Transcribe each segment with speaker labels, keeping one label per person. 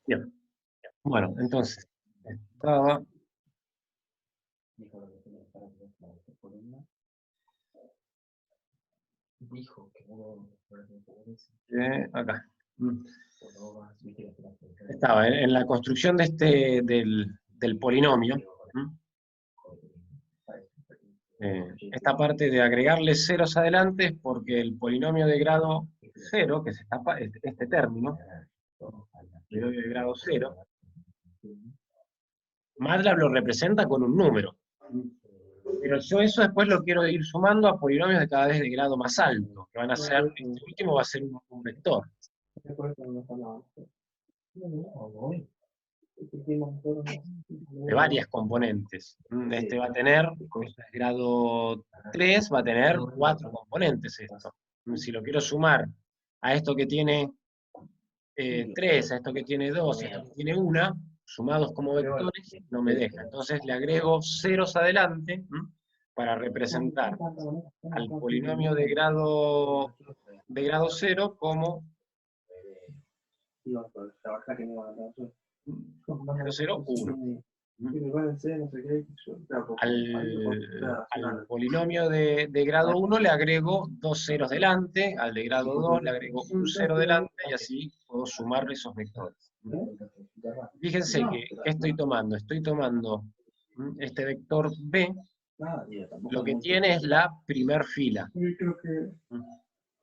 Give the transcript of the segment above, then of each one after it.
Speaker 1: Bien. Bueno, entonces, estaba acá. Mm. Estaba en la construcción de del polinomio. ¿Mm? Esta parte de agregarle ceros adelante es porque el polinomio de grado cero, que es este término, polinomio de grado cero, MATLAB lo representa con un número. Pero yo eso después lo quiero ir sumando a polinomios de cada vez de grado más alto, que van a ser, este último va a ser un vector, de varias componentes. Este va a tener, esto es grado 3, va a tener 4 componentes esto. Si lo quiero sumar a esto que tiene 3, a esto que tiene 2 y a esto que tiene 1, sumados como vectores, no me deja. Entonces le agrego ceros adelante para representar al polinomio de grado 0 como 0, 1. Al polinomio de grado 1 le agrego 2 ceros delante, al de grado 2 le agrego un cero delante, y así puedo sumar esos vectores. Fíjense que, ¿qué estoy tomando? Estoy tomando este vector B, lo que tiene es la primer fila.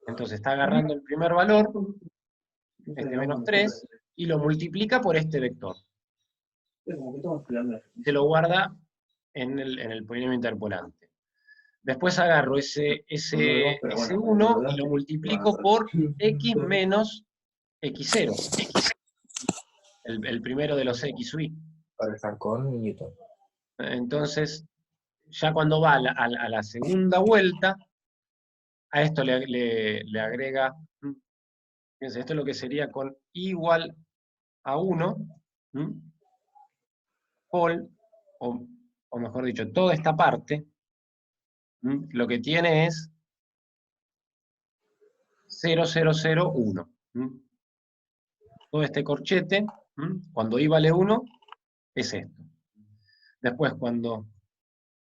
Speaker 1: Entonces está agarrando el primer valor, este menos 3, y lo multiplica por este vector. Se lo guarda en el polinomio interpolante. Después agarro ese 1 y lo multiplico por x menos x0. El primero de los x sub i.
Speaker 2: Para estar con Newton.
Speaker 1: Entonces, ya cuando va a la segunda vuelta, a esto le agrega, fíjense, esto es lo que sería con igual a 1, o mejor dicho, toda esta parte, lo que tiene es 0, 0, 0, 1. Todo este corchete, cuando i vale 1, es esto. Después, cuando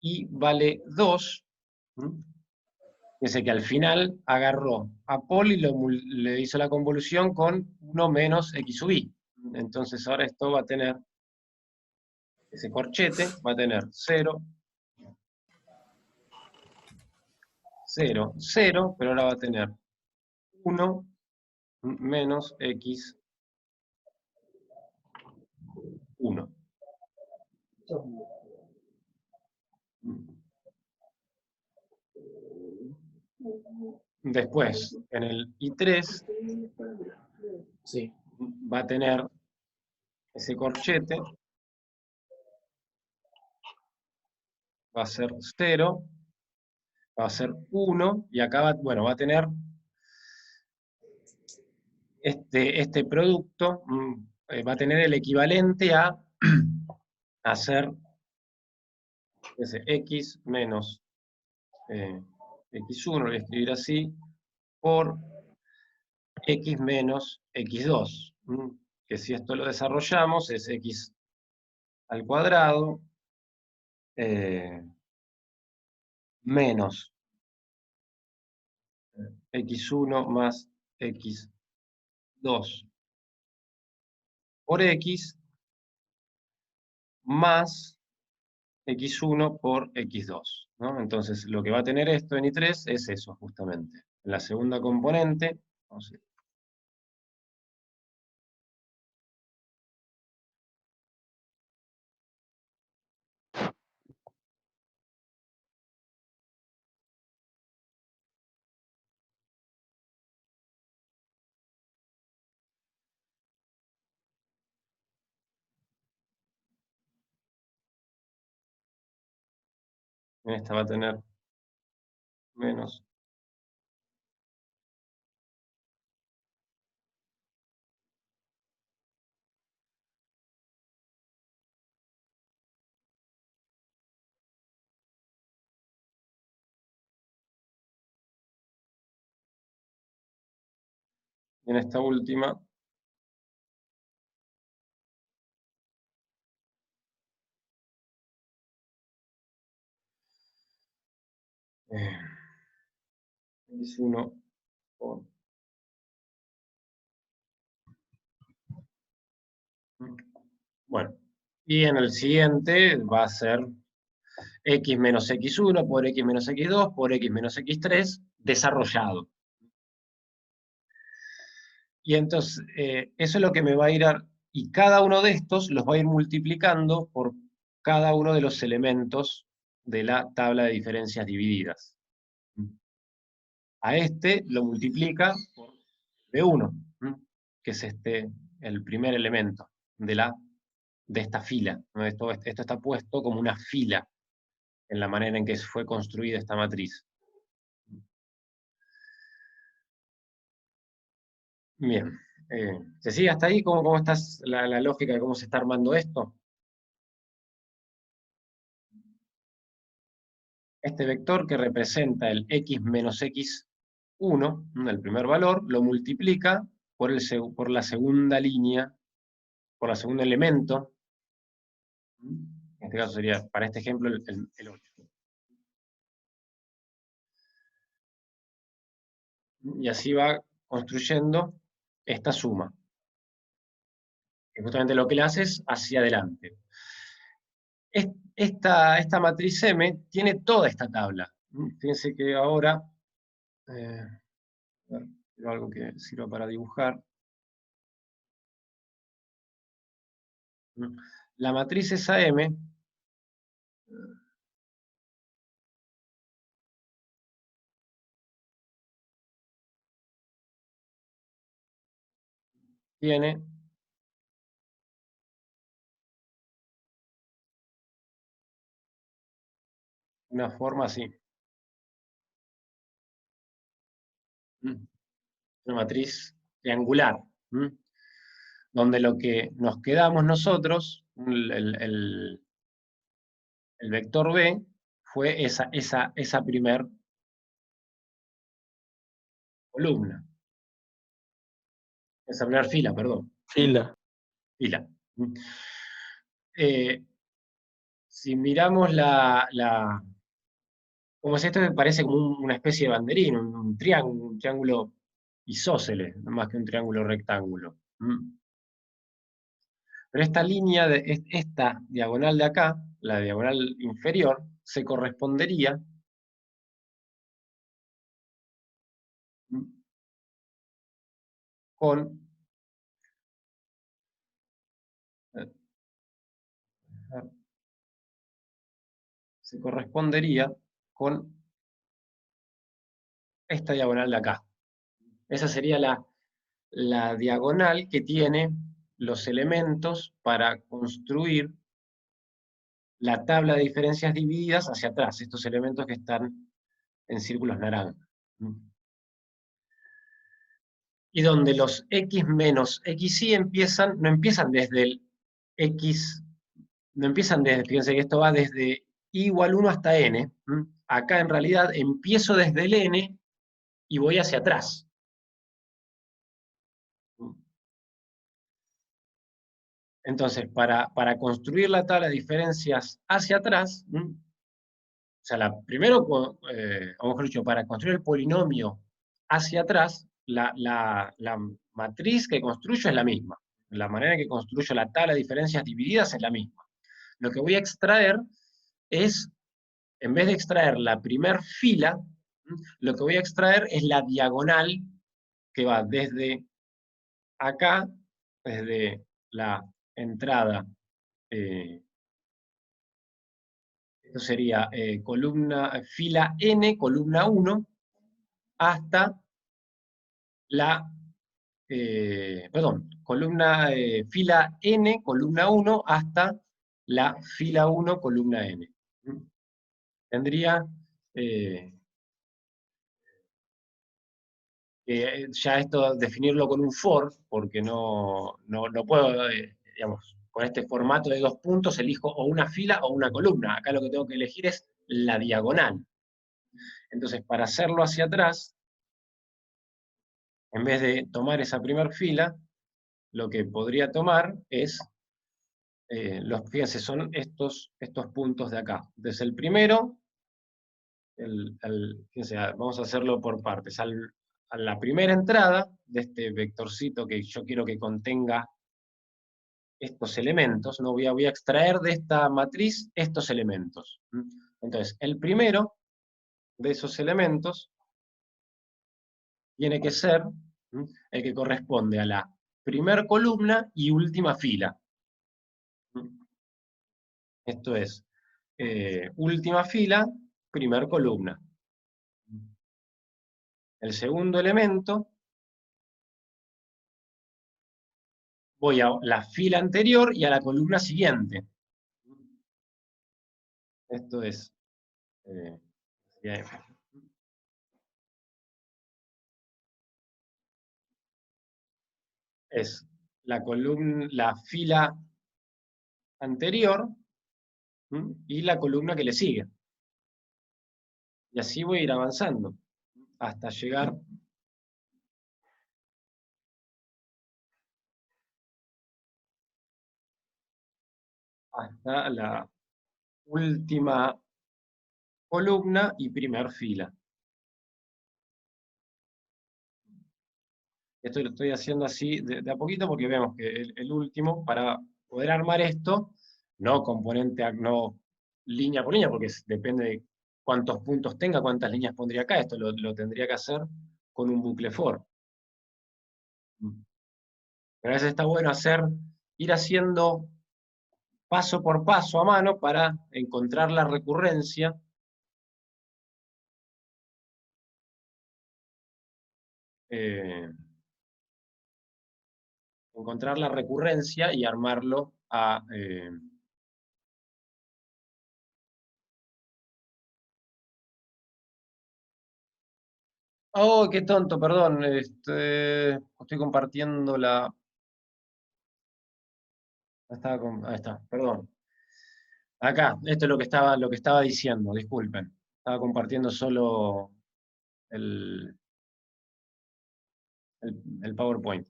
Speaker 1: i vale 2, fíjense que al final agarró a Paul y le hizo la convolución con 1 menos x sub i. Entonces ahora esto va a tener, ese corchete va a tener 0, 0, 0, pero ahora va a tener 1 menos x 1. Después, en el i3,
Speaker 2: Sí.
Speaker 1: va a tener ese corchete, va a ser 0, va a ser 1, y acá va a tener este producto, va a tener el equivalente a hacer ese x menos x1, lo voy a escribir así, por x menos x2, que si esto lo desarrollamos es x al cuadrado menos x1 más x2 por x más x1 por x2, ¿no? Entonces lo que va a tener esto en i3 es eso, justamente. En la segunda componente, vamos a ir. En esta va a tener menos. Y en esta última X1 por... Bueno, y en el siguiente va a ser x menos x1 por x menos x2 por x menos x3 desarrollado. Y entonces, eso es lo que me va a ir y cada uno de estos los va a ir multiplicando por cada uno de los elementos de la tabla de diferencias divididas. A este lo multiplica por B1, que es el primer elemento de esta fila, ¿no? Esto está puesto como una fila en la manera en que fue construida esta matriz. Bien. ¿Se sigue hasta ahí? ¿Cómo está la lógica de cómo se está armando esto? Este vector que representa el x menos x1, el primer valor, lo multiplica por la segunda línea, por el segundo elemento. En este caso sería, para este ejemplo, el 8. Y así va construyendo esta suma. Que justamente lo que le hace es hacia adelante. Esta matriz M tiene toda esta tabla. Fíjense que ahora, algo que sirva para dibujar. La matriz esa M tiene una forma así. Una matriz triangular, donde lo que nos quedamos nosotros, el vector B, fue esa primer columna. Esa primera fila, perdón.
Speaker 2: Fila.
Speaker 1: Fila. Si miramos como es esto, me parece como una especie de banderín, un triángulo isósceles, más que un triángulo rectángulo. Pero esta línea, esta diagonal de acá, la diagonal inferior, se correspondería con esta diagonal de acá. Esa sería la diagonal que tiene los elementos para construir la tabla de diferencias divididas hacia atrás, estos elementos que están en círculos naranjas. Y donde los x menos xy no empiezan desde el x, no empiezan desde, fíjense que esto va desde i igual 1 hasta n. Acá en realidad empiezo desde el n y voy hacia atrás. Entonces, para construir la tabla de diferencias hacia atrás, o sea, primero, o mejor dicho, para construir el polinomio hacia atrás, la matriz que construyo es la misma. La manera en que construyo la tabla de diferencias divididas es la misma. Lo que voy a extraer es, en vez de extraer la primer fila, lo que voy a extraer es la diagonal que va desde acá, desde la entrada, esto sería fila n, columna 1, hasta la, fila n, columna 1, hasta la fila 1, columna n. Tendría ya esto definirlo con un for, porque no puedo, digamos, con este formato de 2 puntos elijo o una fila o una columna. Acá lo que tengo que elegir es la diagonal. Entonces, para hacerlo hacia atrás, en vez de tomar esa primera fila, lo que podría tomar es, fíjense, son estos puntos de acá. Entonces, el primero fíjense, vamos a hacerlo por partes. A la primera entrada de este vectorcito que yo quiero que contenga estos elementos, ¿no? voy a extraer de esta matriz estos elementos. Entonces, el primero de esos elementos tiene que ser el que corresponde a la primer columna y última fila. Esto es, última fila, primer columna. El segundo elemento, voy a la fila anterior y a la columna siguiente. Esto es, es la columna, la fila anterior y la columna que le sigue. Y así voy a ir avanzando hasta llegar hasta la última columna y primer fila. Esto lo estoy haciendo así de a poquito porque vemos que el último, para poder armar esto, no componente, no línea por línea, porque depende de cuántos puntos tenga, cuántas líneas pondría acá, esto lo tendría que hacer con un bucle for. Pero a veces está bueno ir haciendo paso por paso a mano para encontrar la recurrencia. Encontrar la recurrencia y armarlo a... Oh, qué tonto, perdón. Estoy compartiendo la... Ahí está, perdón. Acá, esto es lo que estaba diciendo, disculpen. Estaba compartiendo solo el PowerPoint.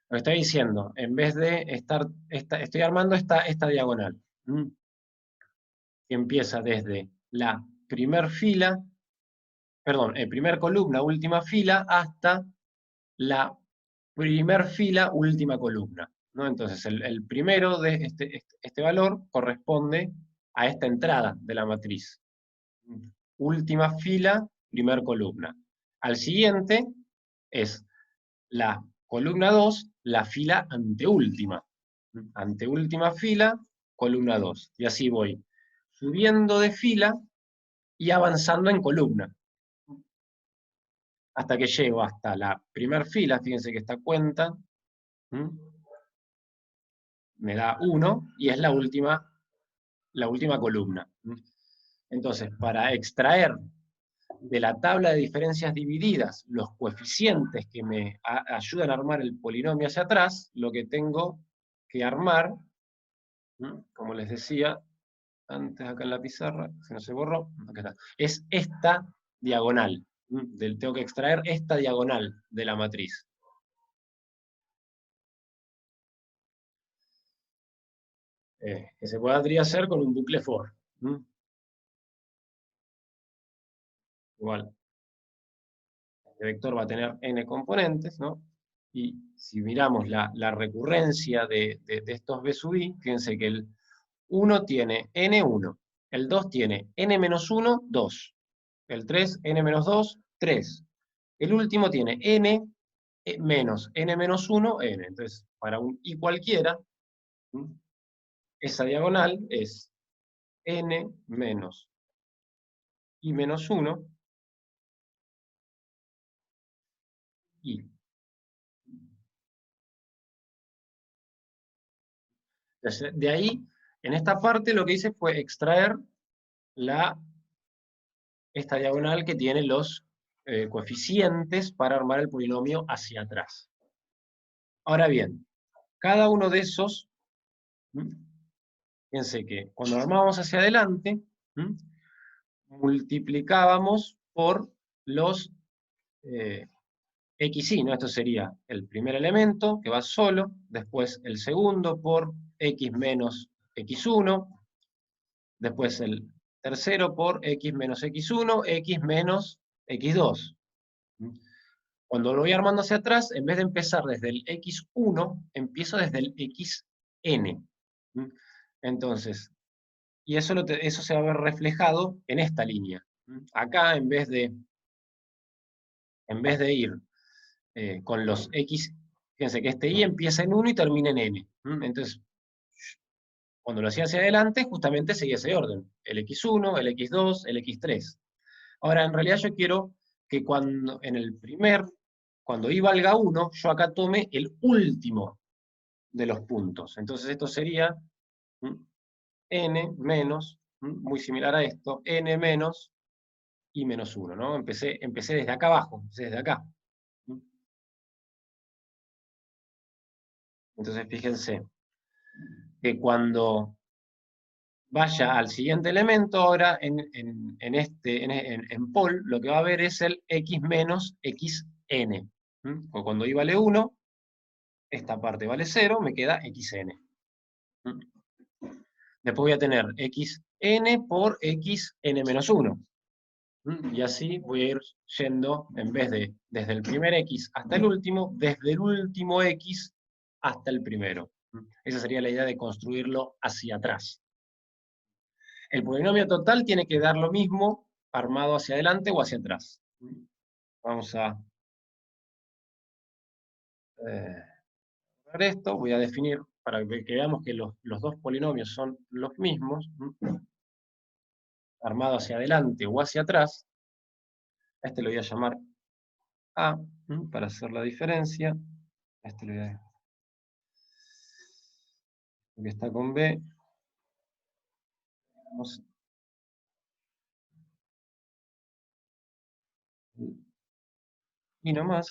Speaker 1: Lo que estoy diciendo, en vez de estoy armando esta diagonal. Que empieza desde la primer fila, perdón, primer columna, última fila, hasta la primer fila, última columna. ¿no? Entonces, el primero de este valor corresponde a esta entrada de la matriz. Última fila, primer columna. Al siguiente es la columna 2, la fila anteúltima. Anteúltima fila, columna 2. Y así voy subiendo de fila y avanzando en columna. Hasta que llego hasta la primera fila, fíjense que esta cuenta me da 1 y es la última columna. Entonces, para extraer de la tabla de diferencias divididas los coeficientes que me ayudan a armar el polinomio hacia atrás, lo que tengo que armar, como les decía antes acá en la pizarra, si no se borró, acá está, es esta diagonal. Tengo que extraer esta diagonal de la matriz. Que se podría hacer con un bucle for. Igual, este vector va a tener n componentes, ¿no? Y si miramos la recurrencia de estos b sub i, fíjense que el 1 tiene n1, el 2 tiene n-1, 2, el 3, n-2, 3. El último tiene n menos n-1, n. Entonces, para un i cualquiera, esa diagonal es n menos i menos 1 i. Entonces, de ahí, en esta parte lo que hice fue extraer esta diagonal que tiene los coeficientes para armar el polinomio hacia atrás. Ahora bien, cada uno de esos, fíjense que cuando armábamos hacia adelante, multiplicábamos por los xy, ¿no? Esto sería el primer elemento, que va solo, después el segundo por x menos x1, después el tercero por x menos x1, x menos x2. Cuando lo voy armando hacia atrás, en vez de empezar desde el x1, empiezo desde el xn. Entonces, y eso se va a ver reflejado en esta línea. Acá, en vez de ir con los x, fíjense que este y empieza en 1 y termina en n. Entonces, cuando lo hacía hacia adelante, justamente seguía ese orden. El x1, el x2, el x3. Ahora, en realidad yo quiero que cuando y valga 1, yo acá tome el último de los puntos. Entonces esto sería n menos, muy similar a esto, n menos y menos 1, ¿no? Empecé desde acá abajo, empecé desde acá. Entonces fíjense que cuando vaya al siguiente elemento, ahora en pol, lo que va a haber es el x menos xn. O cuando y vale 1, esta parte vale 0, me queda xn. Después voy a tener xn por xn menos 1. Y así voy a ir yendo, en vez de desde el primer x hasta el último, desde el último x hasta el primero. Esa sería la idea de construirlo hacia atrás. El polinomio total tiene que dar lo mismo armado hacia adelante o hacia atrás. Vamos a ver esto, voy a definir, para que veamos que los dos polinomios son los mismos, armado hacia adelante o hacia atrás. A este lo voy a llamar A, para hacer la diferencia. A este lo voy a... que está con B. Vamos. Y no más.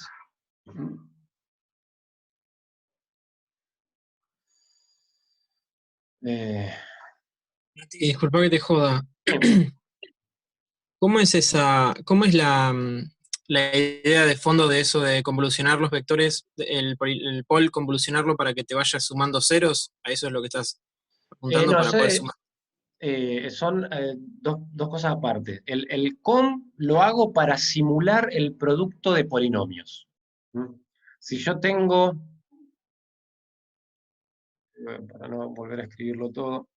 Speaker 3: Disculpa que te joda. ¿Cómo es la idea de fondo de eso de convolucionar los vectores, el pol convolucionarlo para que te vaya sumando ceros? ¿A eso es lo que estás apuntando
Speaker 1: No
Speaker 3: para poder
Speaker 1: sé,
Speaker 3: sumar?
Speaker 1: son dos cosas aparte. El com lo hago para simular el producto de polinomios. Si yo tengo, para no volver a escribirlo todo,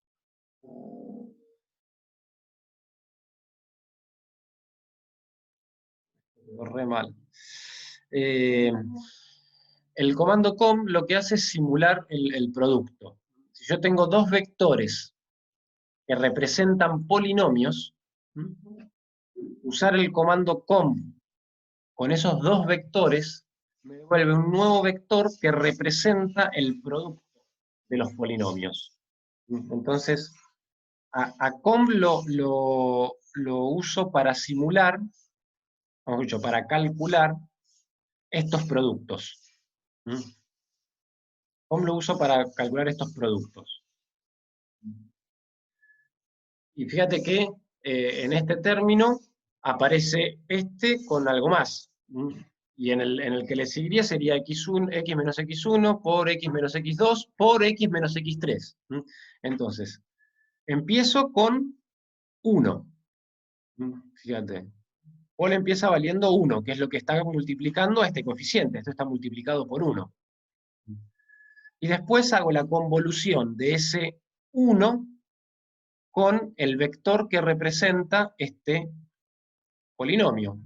Speaker 1: re mal. El comando com lo que hace es simular el producto. Si yo tengo dos vectores que representan polinomios, usar el comando com con esos dos vectores me devuelve un nuevo vector que representa el producto de los polinomios. Entonces, a com lo uso para simular, mejor dicho, para calcular estos productos. Com lo uso para calcular estos productos. Y fíjate que en este término aparece este con algo más. Y en el que le seguiría sería x1, x menos x1 por x menos x2 por x menos x3. Entonces, empiezo con 1. Fíjate. Pol empieza valiendo 1, que es lo que está multiplicando a este coeficiente. Esto está multiplicado por 1. Y después hago la convolución de ese 1 con el vector que representa este polinomio.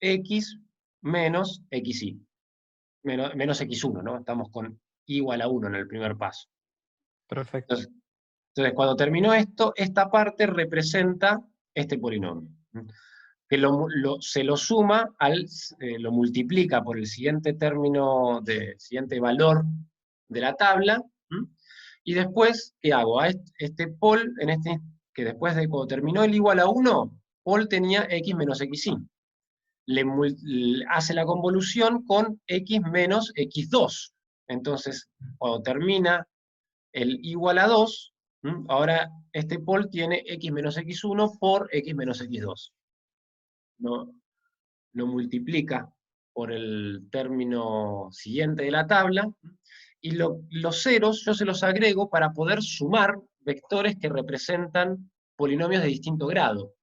Speaker 1: X menos xy. Menos x1, ¿no? Estamos con igual a 1 en el primer paso.
Speaker 3: Perfecto.
Speaker 1: Entonces, cuando terminó esto, esta parte representa este polinomio. Que se lo suma, lo multiplica por el siguiente término, siguiente valor de la tabla, y después, ¿qué hago? A este pol, que después de cuando terminó el igual a 1, pol tenía x menos xy. Le hace la convolución con x menos x2. Entonces, cuando termina el igual a 2, ahora este pol tiene x menos x1 por x menos x2. Lo multiplica por el término siguiente de la tabla, y los ceros yo se los agrego para poder sumar vectores que representan polinomios de distinto grado,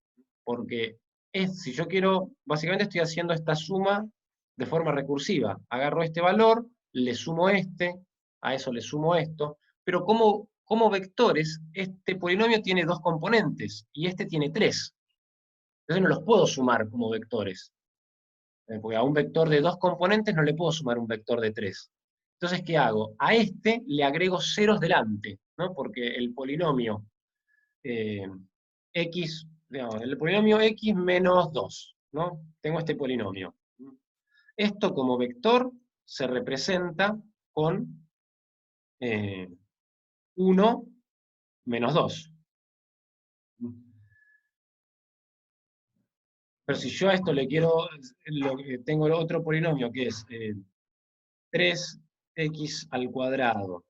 Speaker 1: porque si yo quiero, básicamente estoy haciendo esta suma de forma recursiva. Agarro este valor, le sumo este, a eso le sumo esto, pero como vectores, este polinomio tiene 2 componentes, y este tiene 3. Entonces no los puedo sumar como vectores. Porque a un vector de 2 componentes no le puedo sumar un vector de 3. Entonces, ¿qué hago? A este le agrego ceros delante, ¿no? Porque el polinomio x, digamos, el polinomio x menos 2, ¿no? Tengo este polinomio. Esto como vector se representa con 1 menos 2. Pero si yo a esto le quiero, tengo el otro polinomio que es 3x al cuadrado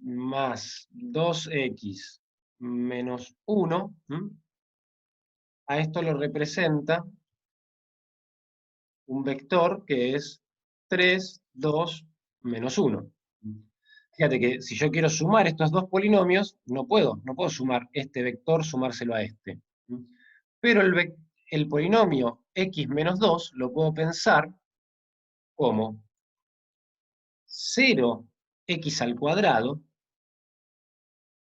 Speaker 1: más 2x menos 1, a esto lo representa un vector que es 3, 2, menos 1. Fíjate que si yo quiero sumar estos dos polinomios, no puedo sumar este vector, sumárselo a este. Pero el polinomio x menos 2 lo puedo pensar como 0x al cuadrado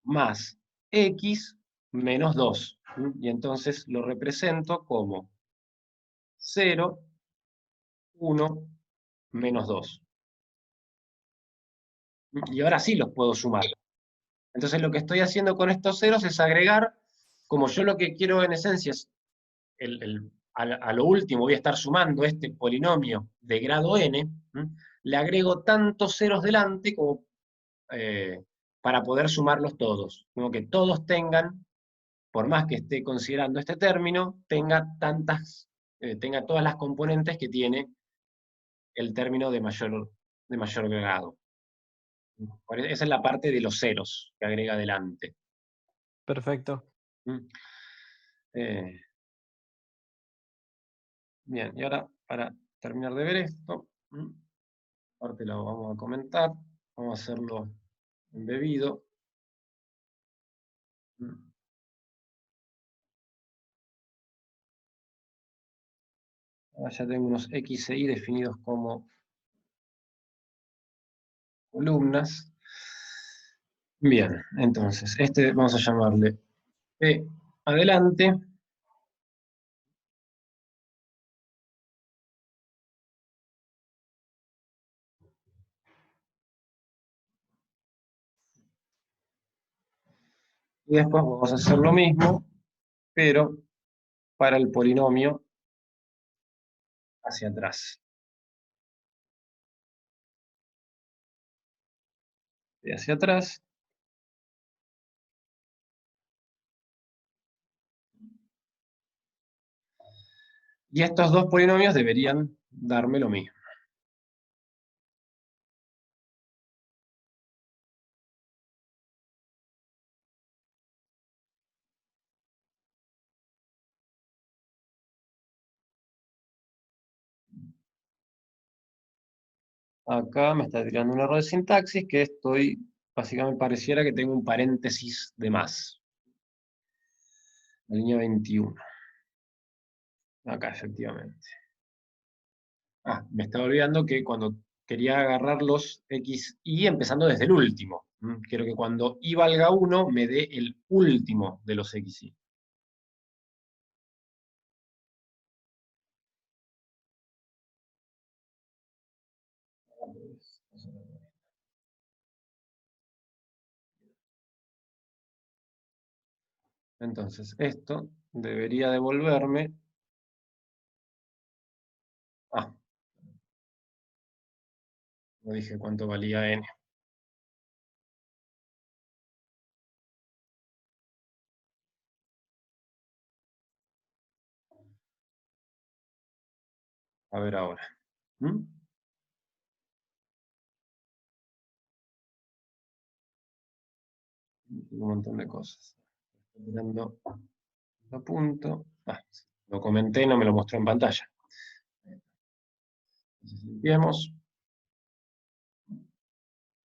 Speaker 1: más x menos 2. Y entonces lo represento como 0, 1, menos 2. Y ahora sí los puedo sumar. Entonces lo que estoy haciendo con estos ceros es agregar, como yo lo que quiero en esencia es, a lo último voy a estar sumando este polinomio de grado n, le agrego tantos ceros delante como para poder sumarlos todos. Como que todos tengan, por más que esté considerando este término, tenga todas las componentes que tiene el término de mayor grado. Esa es la parte de los ceros que agrega adelante.
Speaker 4: Perfecto.
Speaker 1: Bien, y ahora para terminar de ver esto, aparte lo vamos a comentar, vamos a hacerlo embebido. Ahora ya tengo unos x e y definidos como columnas. Bien, entonces, este vamos a llamarle P adelante. Y después vamos a hacer lo mismo, pero para el polinomio hacia atrás. Y hacia atrás. Y estos dos polinomios deberían darme lo mismo. Acá me está tirando un error de sintaxis que básicamente pareciera que tengo un paréntesis de más. La línea 21. Acá, efectivamente. Me estaba olvidando que cuando quería agarrar los x, y empezando desde el último. Quiero que cuando y valga 1 me dé el último de los x, y. Entonces, esto debería devolverme... no dije cuánto valía n. A ver ahora. Un montón de cosas. Estoy mirando a punto. Lo comenté, no me lo mostró en pantalla. Entonces, limpiemos.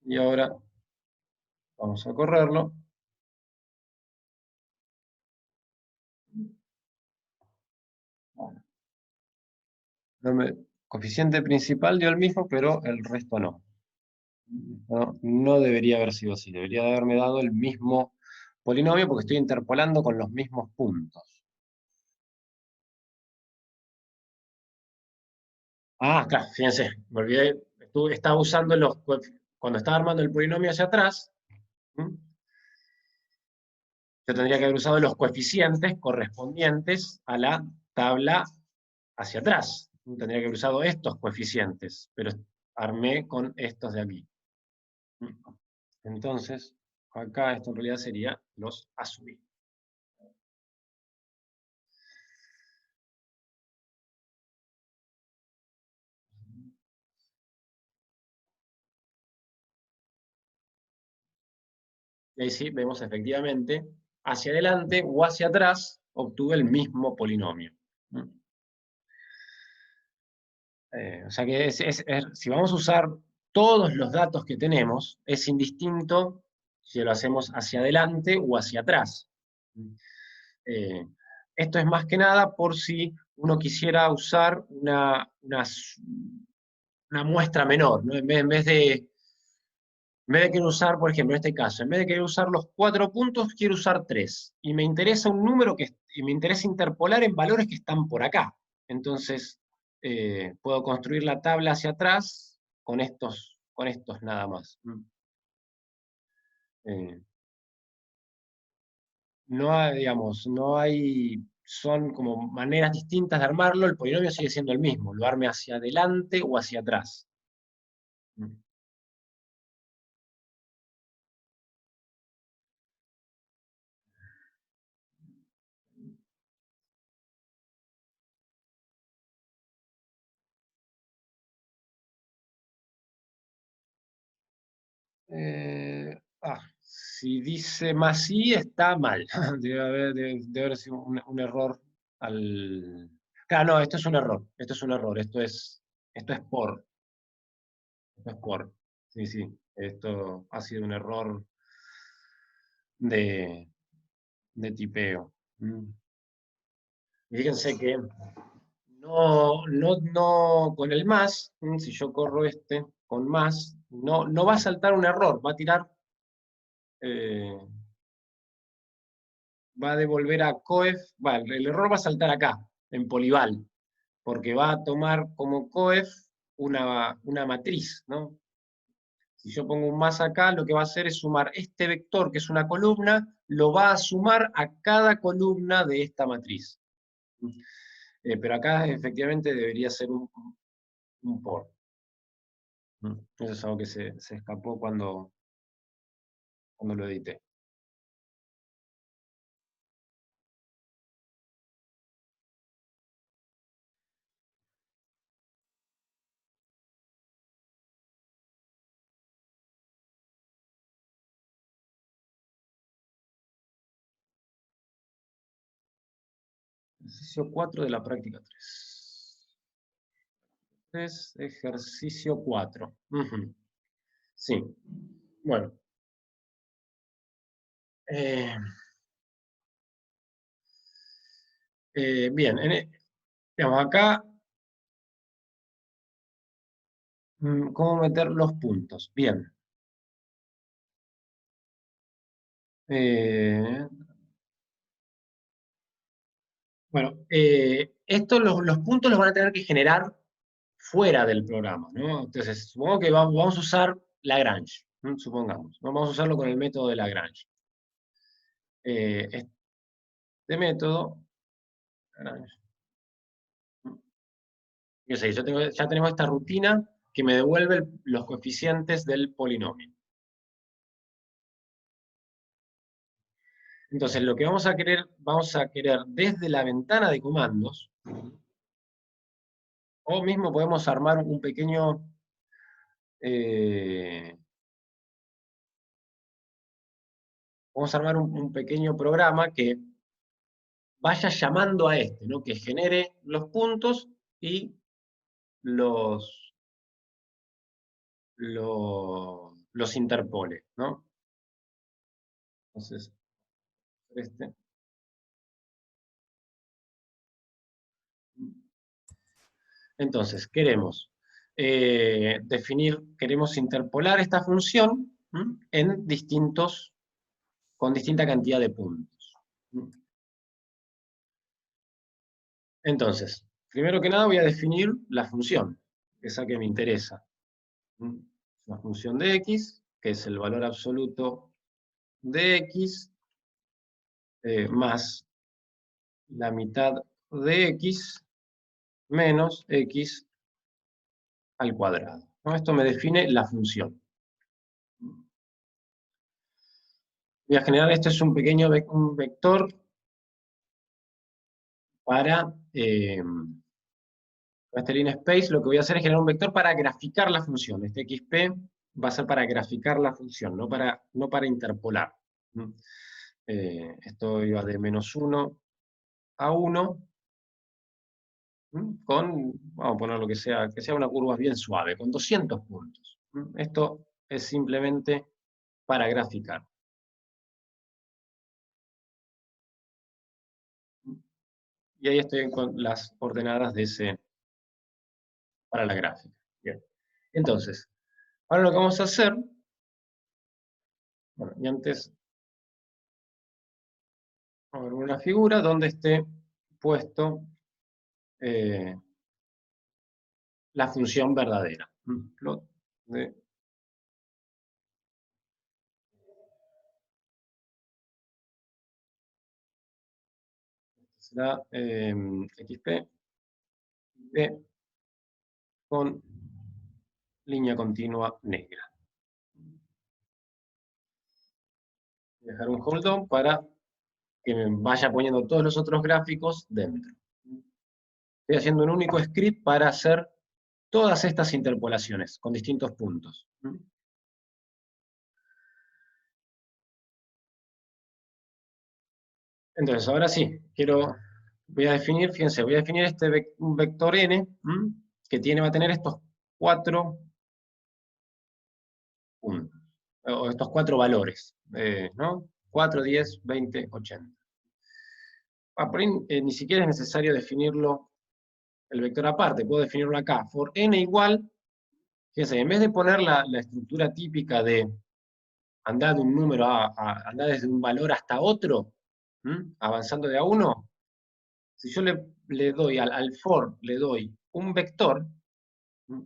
Speaker 1: Y ahora vamos a correrlo. Coeficiente principal dio el mismo, pero el resto no. No debería haber sido así, debería de haberme dado el mismo polinomio porque estoy interpolando con los mismos puntos. Ah, claro, fíjense, me olvidé, estaba usando cuando estaba armando el polinomio hacia atrás, yo tendría que haber usado los coeficientes correspondientes a la tabla hacia atrás. Tendría que haber usado estos coeficientes, pero armé con estos de aquí. Entonces, acá esto en realidad sería los asumí. Y ahí sí vemos efectivamente, hacia adelante o hacia atrás, obtuve el mismo polinomio. O sea que si vamos a usar todos los datos que tenemos, es indistinto si lo hacemos hacia adelante o hacia atrás. Eh, Esto es más que nada por si uno quisiera usar una muestra menor, ¿no? En vez de querer usar, por ejemplo, en este caso, en vez de querer usar los 4 puntos, quiero usar 3. Y me interesa un número y me interesa interpolar en valores que están por acá. Entonces, puedo construir la tabla hacia atrás con estos nada más. No hay, digamos, son como maneras distintas de armarlo, el polinomio sigue siendo el mismo, lo arme hacia adelante o hacia atrás. Si dice más i, está mal. Debe haber sido un error al... Claro, no, esto es un error. Esto es un error. Esto es por. Esto es por. Sí, sí. Esto ha sido un error de, tipeo. Fíjense que con el más, si yo corro con más, no va a saltar un error, va a tirar, va a devolver a coef, el error va a saltar acá, en polival, porque va a tomar como coef una matriz, ¿no? Si yo pongo un más acá, lo que va a hacer es sumar este vector, que es una columna, lo va a sumar a cada columna de esta matriz. Pero acá efectivamente debería ser un por. Eso es algo que se escapó cuando lo edité. Ejercicio 4 de la práctica 3. Ejercicio 4. Sí. Bueno. Bien. Digamos, acá, ¿cómo meter los puntos? Bien. Bueno, los puntos los van a tener que generar fuera del programa, ¿no? Entonces, supongo que vamos a usar Lagrange, supongamos. Vamos a usarlo con el método de Lagrange. Este método, Lagrange. Yo sé, ya tenemos esta rutina que me devuelve los coeficientes del polinomio. Entonces, lo que vamos a querer desde la ventana de comandos, o mismo podemos armar un pequeño un pequeño programa que vaya llamando a ¿no? Que genere los puntos y los interpole, ¿no? Entonces, Entonces, queremos queremos interpolar esta función en con distinta cantidad de puntos. Entonces, primero que nada voy a definir la función, esa que me interesa. La función de x, que es el valor absoluto de x, más la mitad de x menos x al cuadrado. ¿No? Esto me define la función. Voy a generar, esto es un pequeño un vector para este line space. Lo que voy a hacer es generar un vector para graficar la función. Este xp va a ser para graficar la función, no para interpolar. Esto iba de -1 a 1, vamos a poner lo que sea una curva bien suave, con 200 puntos. Esto es simplemente para graficar. Y ahí estoy con las ordenadas para la gráfica. Bien. Entonces, ahora lo que vamos a hacer, bueno, y antes, vamos a ver una figura donde esté puesto la función verdadera. Plot de será xp de con línea continua negra. Voy a dejar un hold on para que me vaya poniendo todos los otros gráficos dentro. Estoy haciendo un único script para hacer todas estas interpolaciones con distintos puntos. Entonces, ahora sí, voy a definir, fíjense, voy a definir un vector n, que va a tener estos 4 puntos, o estos 4 valores, ¿no? 4, 10, 20, 80. Por ahí, ni siquiera es necesario definirlo, el vector aparte, puedo definirlo acá. For n igual, fíjense, en vez de poner la estructura típica de andar de un número andar desde un valor hasta otro, avanzando de a 1, si yo le doy al for, le doy un vector,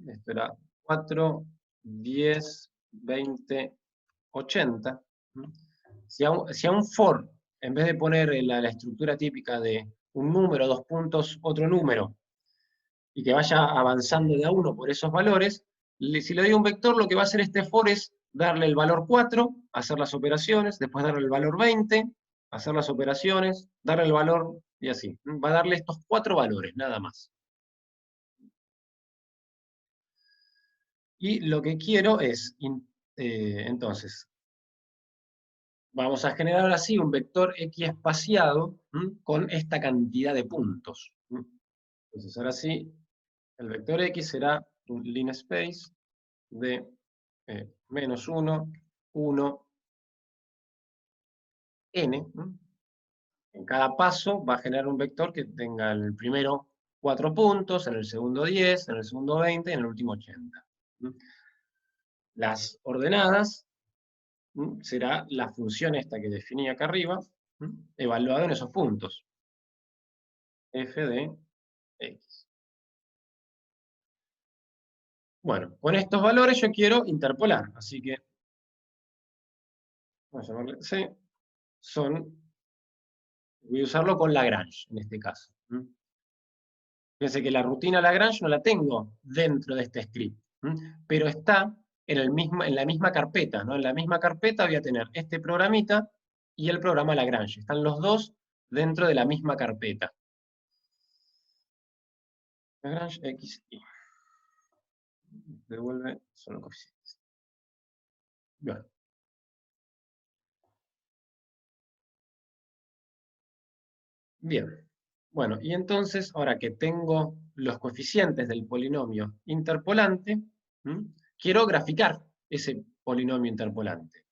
Speaker 1: esto era 4, 10, 20, 80, si a un for, en vez de poner la estructura típica de un número, 2 puntos, otro número, y que vaya avanzando de a 1 por esos valores, si le doy un vector, lo que va a hacer este for es darle el valor 4, hacer las operaciones, después darle el valor 20, hacer las operaciones, darle el valor, y así. Va a darle estos 4 valores, nada más. Y lo que quiero es, entonces, vamos a generar así un vector x espaciado con esta cantidad de puntos. Entonces, ahora sí, el vector x será un line space de -1, 1, n. En cada paso va a generar un vector que tenga en el primero 4 puntos, en el segundo 10, en el segundo 20 y en el último 80. Las ordenadas será la función esta que definí acá arriba, evaluada en esos puntos. F de x. Bueno, con estos valores yo quiero interpolar, así que vamos a llamarle C, voy a usarlo con Lagrange, en este caso. Fíjense que la rutina Lagrange no la tengo dentro de este script, pero está en la misma carpeta, ¿no? En la misma carpeta voy a tener este programita y el programa Lagrange. Están los dos dentro de la misma carpeta. Lagrange XY. Devuelve solo coeficientes. Bueno. Bien. Bueno, y entonces, ahora que tengo los coeficientes del polinomio interpolante, quiero graficar ese polinomio interpolante.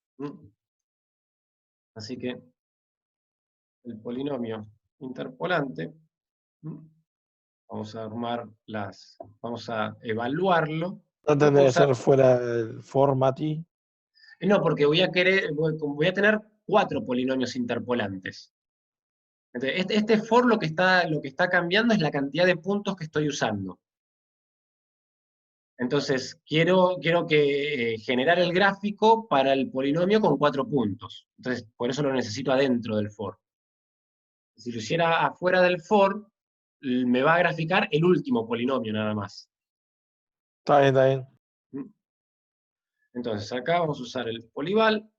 Speaker 1: Así que el polinomio interpolante Vamos a armar vamos a evaluarlo.
Speaker 5: No tendría que ser fuera del formati.
Speaker 1: No, porque voy a tener 4 polinomios interpolantes. Entonces, este for lo que está cambiando es la cantidad de puntos que estoy usando. Entonces, quiero generar el gráfico para el polinomio con 4 puntos. Entonces, por eso lo necesito adentro del for. Si lo hiciera afuera del for, me va a graficar el último polinomio nada más.
Speaker 5: Está bien, está bien.
Speaker 1: Entonces, acá vamos a usar el polival,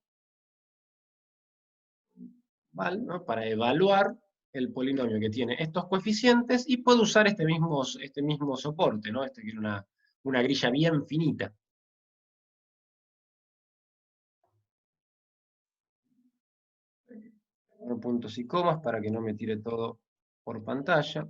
Speaker 1: ¿no? Para evaluar el polinomio que tiene estos coeficientes, y puedo usar este mismo soporte, ¿no? Que era una grilla bien finita. Puntos y comas para que no me tire todo por pantalla.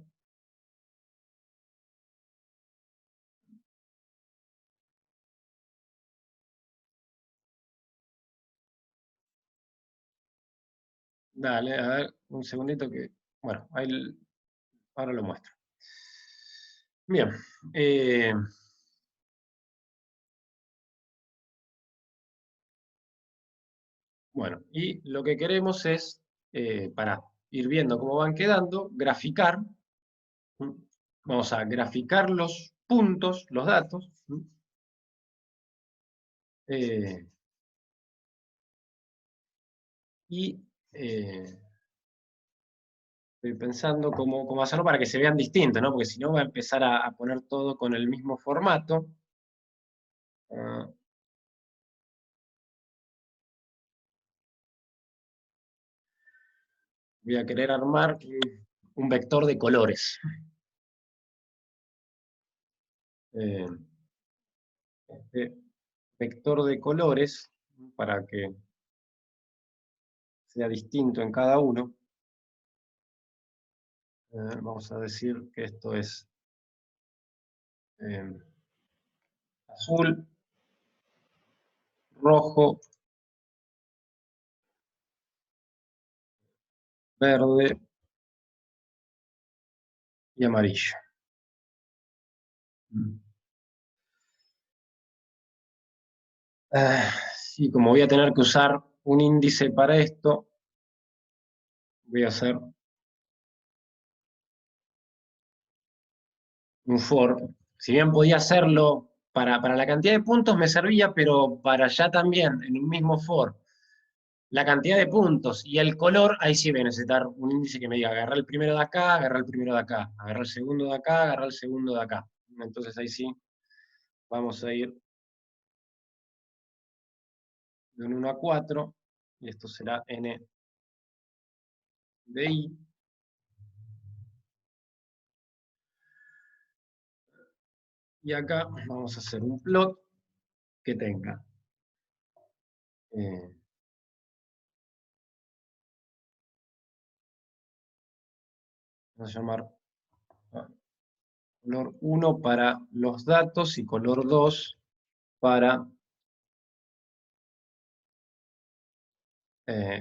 Speaker 1: Dale, a ver, un segundito que... Bueno, ahora lo muestro. Bien. Bueno, y lo que queremos es, para ir viendo cómo van quedando, graficar. Vamos a graficar los puntos, los datos. Y estoy pensando cómo hacerlo para que se vean distintos, ¿no? Porque si no voy a empezar a poner todo con el mismo formato. Voy a querer armar un vector de colores. Este vector de colores, para que sea distinto en cada uno. Vamos a decir que esto es azul, rojo, verde y amarillo. Sí, como voy a tener que usar un índice para esto, voy a hacer un for. Si bien podía hacerlo para la cantidad de puntos me servía, pero para ya también, en un mismo for, la cantidad de puntos y el color, ahí sí voy a necesitar un índice que me diga, agarrar el primero de acá, agarrar el primero de acá, agarrar el segundo de acá, agarrar el segundo de acá. Entonces ahí sí, vamos a ir de un 1 a 4, y esto será n de i. Y acá vamos a hacer un plot que tenga vamos a llamar color 1 para los datos y color 2 para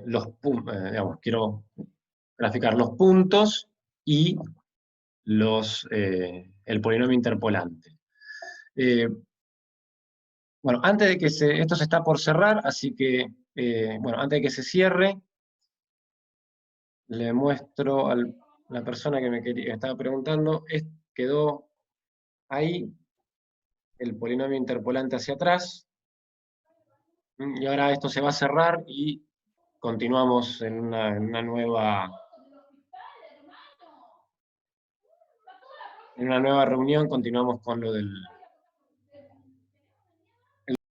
Speaker 1: los puntos. Digamos, quiero graficar los puntos y el polinomio interpolante. Bueno, antes de que esto se está por cerrar, así que, bueno, antes de que se cierre, le muestro a la persona que me estaba preguntando, quedó ahí el polinomio interpolante hacia atrás, y ahora esto se va a cerrar y continuamos en una nueva reunión, continuamos con lo del